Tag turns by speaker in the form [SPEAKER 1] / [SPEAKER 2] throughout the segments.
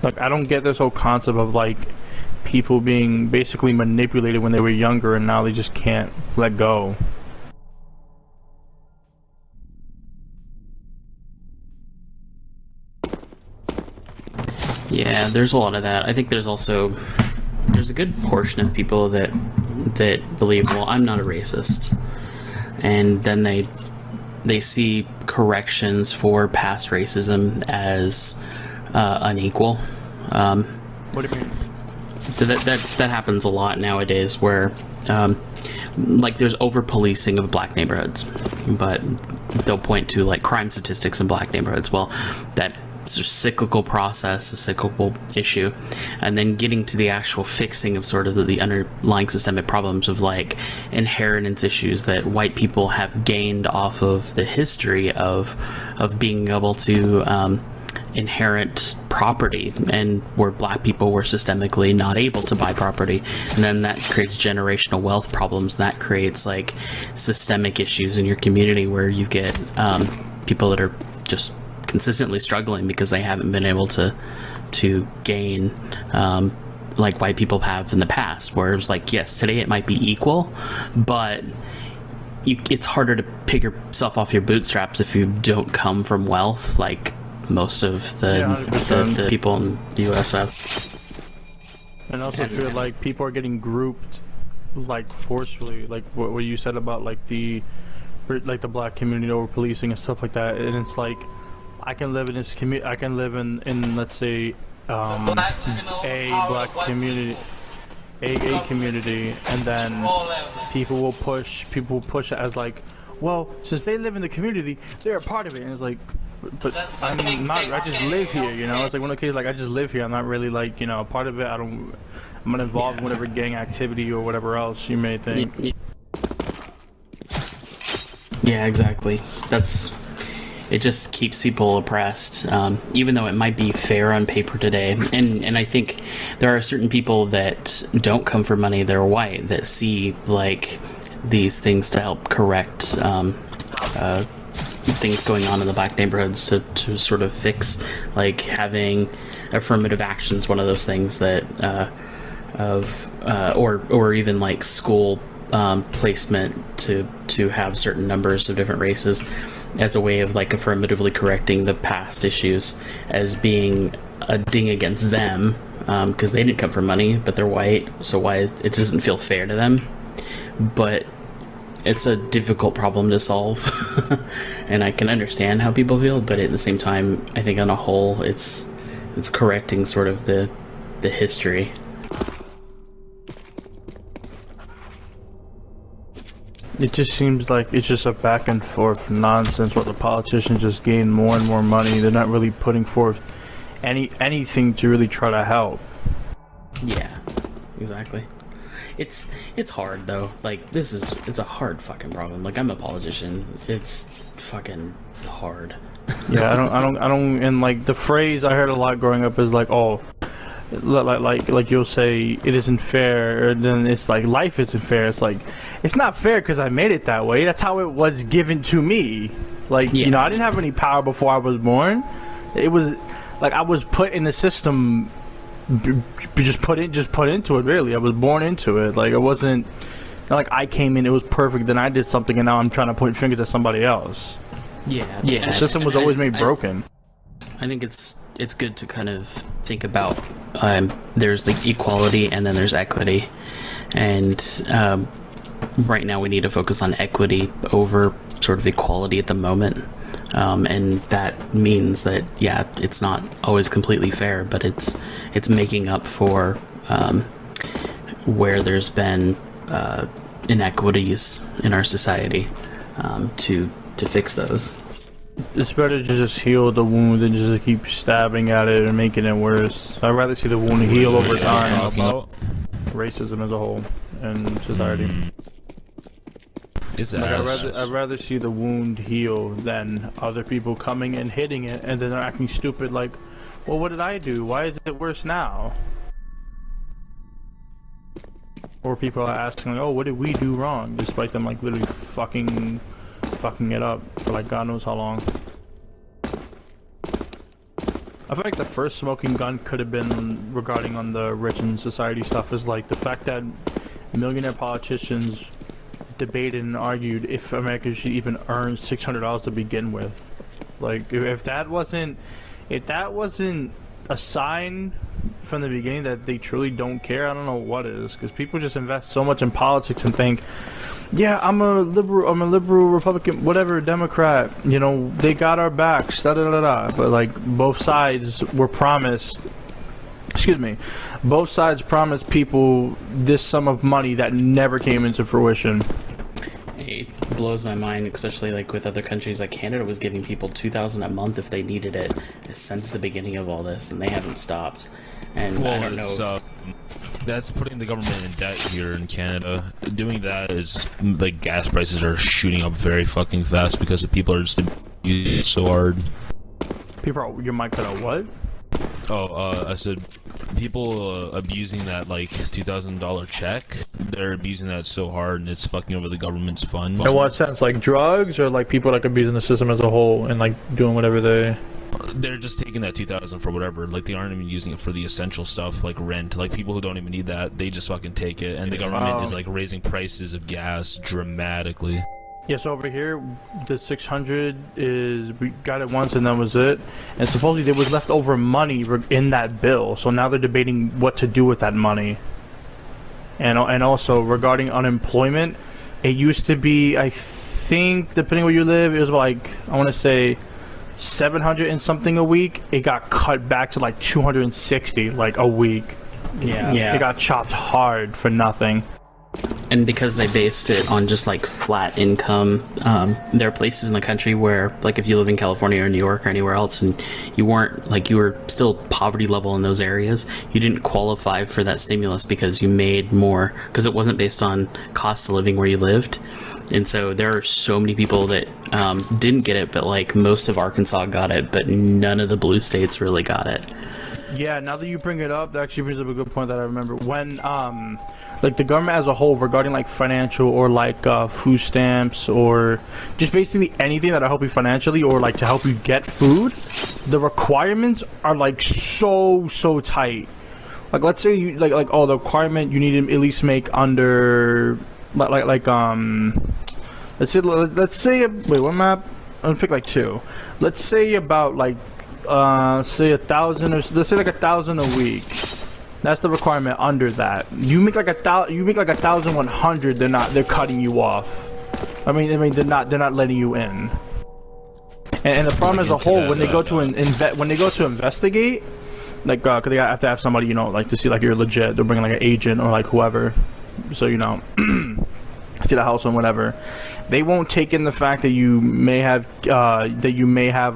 [SPEAKER 1] Like, I don't get this whole concept of like people being basically manipulated when they were younger and now they just can't let go.
[SPEAKER 2] Yeah, there's a lot of that. I think there's a good portion of people that believe, well, I'm not a racist, and then they see corrections for past racism as unequal.
[SPEAKER 1] What do you mean?
[SPEAKER 2] So that happens a lot nowadays, where like there's over policing of black neighborhoods, but they'll point to like crime statistics in black neighborhoods. Well, that it's a cyclical process, a cyclical issue, and then getting to the actual fixing of sort of the underlying systemic problems of like inheritance issues that white people have gained off of the history of being able to inherit property, and where black people were systemically not able to buy property, and then that creates generational wealth problems. That creates like systemic issues in your community where you get people that are just consistently struggling because they haven't been able to gain like white people have in the past, where it's like, yes, today it might be equal, but it's harder to pick yourself off your bootstraps if you don't come from wealth like most of the people in the US have.
[SPEAKER 1] And also feel like people are getting grouped like forcefully, like what you said about like the black community over policing and stuff like that. And it's like, I can live in this community, I can live in let's say a black community, a community, and then people will push it as like, well, since they live in the community, they're a part of it. And it's like, but I'm not, I just live here, you know? It's like one of the cases, like, I just live here, I'm not really like, you know, a part of it. I'm not involved in whatever gang activity or whatever else you may think.
[SPEAKER 2] Yeah, exactly. It just keeps people oppressed, even though it might be fair on paper today. And I think there are certain people that don't come from money, they're white, that see like these things to help correct things going on in the black neighborhoods to sort of fix, like having affirmative actions, one of those things that or even like school placement to have certain numbers of different races as a way of like affirmatively correcting the past issues as being a ding against them, because they didn't come from money, but they're white, so why it doesn't feel fair to them. But it's a difficult problem to solve. And I can understand how people feel, but at the same time, I think on a whole it's correcting sort of the history.
[SPEAKER 1] It just seems like it's just a back and forth nonsense where the politicians just gain more and more money. They're not really putting forth anything to really try to help.
[SPEAKER 2] Yeah, exactly. It's hard though. Like it's a hard fucking problem. Like, I'm a politician. It's fucking hard.
[SPEAKER 1] Yeah, I don't. And like the phrase I heard a lot growing up is like, oh, like you'll say it isn't fair, or then it's like life isn't fair. It's like, it's not fair because I made it that way. That's how it was given to me. Like, yeah. You know, I didn't have any power before I was born. It was like I was put in the system, just put into it. Really, I was born into it. Like, it wasn't like I came in, it was perfect, then I did something, and now I'm trying to point fingers at somebody else.
[SPEAKER 2] Yeah.
[SPEAKER 1] The system was always made broken.
[SPEAKER 2] I think it's good to kind of think about there's like equality and then there's equity, and right now we need to focus on equity over sort of equality at the moment, and that means that, yeah, it's not always completely fair, but it's making up for where there's been inequities in our society, to fix those.
[SPEAKER 1] It's better to just heal the wound than just to keep stabbing at it and making it worse. I'd rather see the wound heal over time. Racism as a whole in society.
[SPEAKER 3] Like,
[SPEAKER 1] I'd rather see the wound heal than other people coming and hitting it and then they're acting stupid like, well, what did I do? Why is it worse now? Or people are asking like, oh, what did we do wrong? Despite them like literally fucking it up for like God knows how long. I feel like the first smoking gun could have been regarding on the rich and society stuff is like the fact that millionaire politicians debated and argued if America should even earn $600 to begin with. Like if that wasn't a sign from the beginning that they truly don't care, I don't know what is. Because people just invest so much in politics and think, yeah, I'm a liberal, Republican, whatever, Democrat. You know, they got our backs, da da da da. But like both sides were promised. Excuse me. Both sides promised people this sum of money that never came into fruition.
[SPEAKER 2] It blows my mind, especially like with other countries. Like Canada was giving people $2,000 a month if they needed it since the beginning of all this, and they haven't stopped. And
[SPEAKER 3] well,
[SPEAKER 2] I don't know.
[SPEAKER 3] That's putting the government in debt here in Canada. Doing that is like gas prices are shooting up very fucking fast because the people are just using it so hard.
[SPEAKER 1] People are, your mic cut out what?
[SPEAKER 3] Oh, I said people abusing that like $2,000 check. They're abusing that so hard, and it's fucking over the government's funds.
[SPEAKER 1] In what sense? Like drugs, or like people like abusing the system as a whole and like doing whatever they?
[SPEAKER 3] They're just taking that $2,000 for whatever. Like they aren't even using it for the essential stuff like rent. Like people who don't even need that, they just fucking take it. And the government is like raising prices of gas dramatically.
[SPEAKER 1] Yeah, so over here, the 600 is, we got it once and that was it. And supposedly there was leftover money in that bill, so now they're debating what to do with that money. And also, regarding unemployment, it used to be, I think, depending where you live, it was like, I want to say, 700 and something a week. It got cut back to like 260, like a week. Yeah. It got chopped hard for nothing.
[SPEAKER 2] And because they based it on just like flat income, there are places in the country where, like, if you live in California or New York or anywhere else, and you weren't like, you were still poverty level in those areas, you didn't qualify for that stimulus because you made more, because it wasn't based on cost of living where you lived. And so there are so many people that didn't get it, but like most of Arkansas got it, but none of the blue states really got it.
[SPEAKER 1] Yeah, now that you bring it up, that actually brings up a good point that I remember. When, like, the government as a whole, regarding, like, financial or, like, food stamps or just basically anything that'll help you financially or, like, to help you get food, the requirements are, like, so tight. Like, let's say you, oh, the requirement you need to at least make under, let's say, wait, what map? I'm gonna pick, like, two. Let's say about, like, say 1,000 or let's say like 1,000 a week. That's the requirement. Under that, you make like 1,100. They're cutting you off. I mean they're not letting you in. And the problem as a whole, when they go to investigate, like, cause they have to have somebody, you know, like to see like you're legit. They're bringing like an agent or like whoever, so you know. See the house and whatever. They won't take in the fact that you may have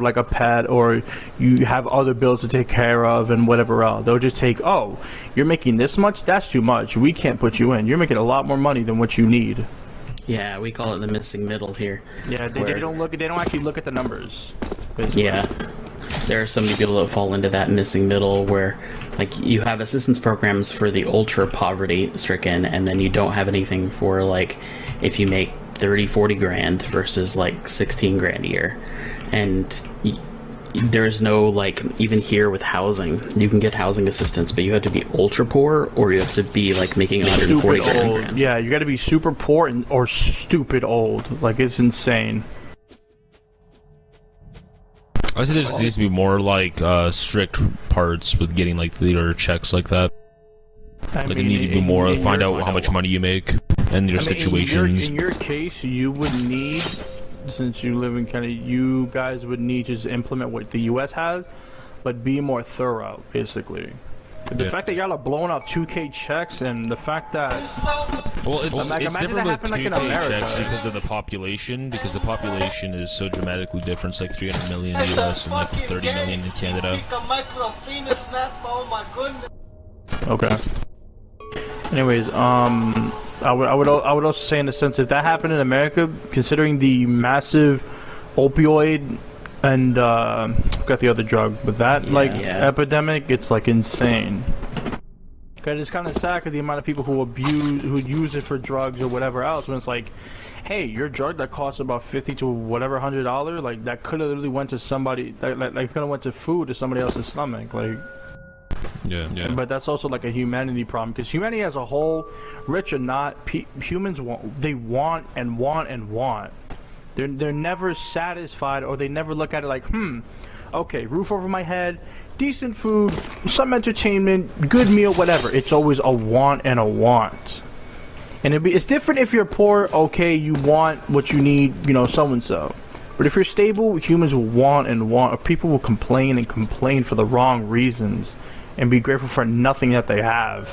[SPEAKER 1] like a pet or you have other bills to take care of and whatever else. They'll just take, oh, you're making this much, that's too much, we can't put you in, you're making a lot more money than what you need.
[SPEAKER 2] Yeah, we call it the missing middle here.
[SPEAKER 1] Yeah, they don't actually look at the numbers, basically.
[SPEAKER 2] Yeah, there are so many people that fall into that missing middle where, like, you have assistance programs for the ultra poverty stricken, and then you don't have anything for, like, if you make 30-40 grand versus like 16 grand a year. And there's no, like, even here with housing, you can get housing assistance, but you have to be ultra poor or you have to be like making 140 grand.
[SPEAKER 1] Yeah, you got to be super poor or stupid old. Like, it's insane.
[SPEAKER 3] I think there just needs to be more like strict parts with getting like their checks like that. Like, they need to be more, find out how much money you make and your situations.
[SPEAKER 1] In your case, you would need, since you live in Canada, you guys would need to just implement what the U.S. has, but be more thorough, basically. The fact that y'all are blowing out 2K checks, and the fact that...
[SPEAKER 3] Well, it's different with 2K
[SPEAKER 1] like
[SPEAKER 3] checks because of the population, because the population is so dramatically different. It's like 300 million in the US and like 30 million in Canada.
[SPEAKER 1] Okay. Anyways, I would also say, in a sense, if that happened in America, considering the massive opioid and I forgot the other drug, but that epidemic, it's like insane. Cause it's kind of sad, cause the amount of people who use it for drugs or whatever else, when it's like hey, your drug that costs about 50 to whatever $100, like that could have literally went to somebody, like could have went to food to somebody else's stomach, like.
[SPEAKER 3] Yeah.
[SPEAKER 1] But that's also like a humanity problem, because humanity as a whole, rich or not, humans want and want and want. They're never satisfied, or they never look at it like, okay, roof over my head, decent food, some entertainment, good meal, whatever. It's always a want and a want. And it's different if you're poor. Okay, you want what you need, you know, so and so. But if you're stable, humans will want and want, or people will complain and complain for the wrong reasons, and be grateful for nothing that they have.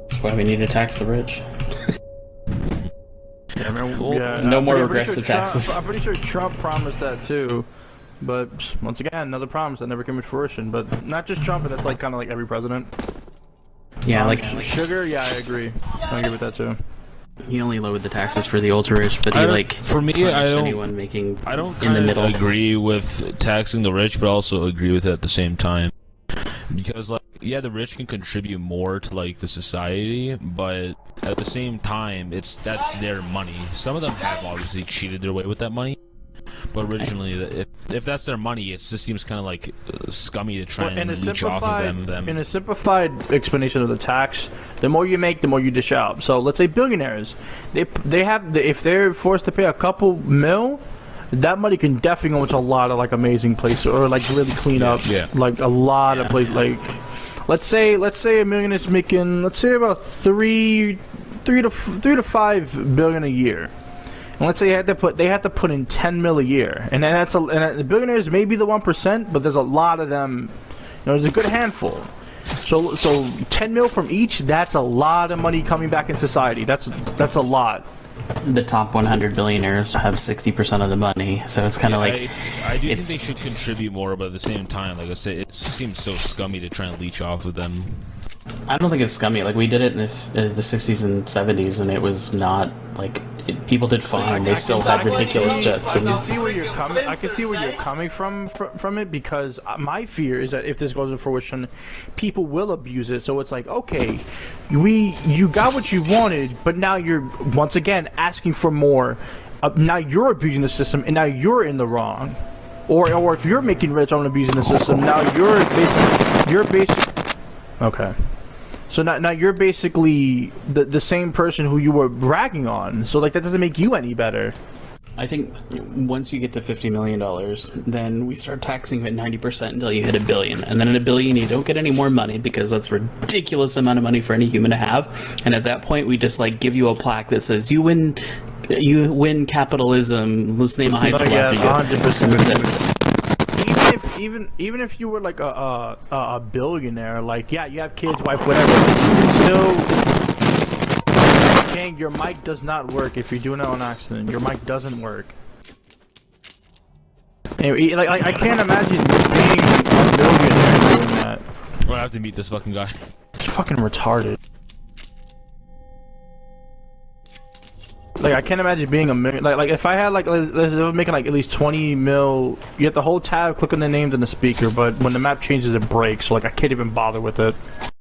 [SPEAKER 2] That's why we need to tax the rich.
[SPEAKER 1] Yeah, man,
[SPEAKER 2] no more regressive taxes.
[SPEAKER 1] I'm pretty sure Trump promised that too. But once again, another promise that never came to fruition. But not just Trump, but that's like kind of like every president.
[SPEAKER 2] Yeah, like
[SPEAKER 1] sugar. Yeah, I agree. I agree with that too.
[SPEAKER 2] He only lowered the taxes for the ultra rich, but he like
[SPEAKER 3] for me, I don't.
[SPEAKER 2] Anyone making
[SPEAKER 3] I don't
[SPEAKER 2] in the middle.
[SPEAKER 3] agree with taxing the rich, but also agree with it at the same time. Because like, yeah, the rich can contribute more to like the society, but at the same time, that's their money. Some of them have obviously cheated their way with that money, but originally, if that's their money, it just seems kind of like scummy to try and leech off of them.
[SPEAKER 1] In a simplified explanation of the tax, the more you make, the more you dish out. So let's say billionaires, they have if they're forced to pay a couple mil, that money can definitely go into a lot of like amazing places, or like really clean up like a lot of places. Like let's say a millionaire is making, let's say, about 3 to 5 billion a year. And let's say they had to put in 10 mil a year, and then the billionaires may be the 1%, but there's a lot of them. You know, there's a good handful. So 10 mil from each, that's a lot of money coming back in society. That's a lot.
[SPEAKER 2] The top 100 billionaires have 60% of the money, so it's kind of like.
[SPEAKER 3] I do think they should contribute more, but at the same time, like I said, it seems so scummy to try and leech off of them.
[SPEAKER 2] I don't think it's scummy. Like, we did it in the 60s and 70s, and it was not like people did fine. They still had ridiculous jets.
[SPEAKER 1] I can see where you're coming. I can see where you're coming from it, because my fear is that if this goes into fruition, people will abuse it. So it's like, okay, you got what you wanted, but now you're once again asking for more. Now you're abusing the system, and now you're in the wrong. Or if you're making rich on abusing the system, now you're basically okay. So now you're basically the same person who you were bragging on. So like that doesn't make you any better.
[SPEAKER 2] I think once you get to $50 million, then we start taxing you at 90% until you hit $1 billion. And then at $1 billion, you don't get any more money, because that's a ridiculous amount of money for any human to have. And at that point, we just like give you a plaque that says, you win capitalism. Let's name a high school after you.
[SPEAKER 1] 100%. Even if you were like a billionaire, like you have kids, wife, whatever, still, King, your mic does not work if you're doing it on accident. Your mic doesn't work. Anyway, like I can't imagine being a billionaire doing that.
[SPEAKER 3] Well, I have to meet this fucking guy.
[SPEAKER 1] It's fucking retarded. Like I can't imagine being a million. Like if I had like making like at least 20 mil, you have to hold tab, click on the names and the speaker. But when the map changes, it breaks. So like I can't even bother with it.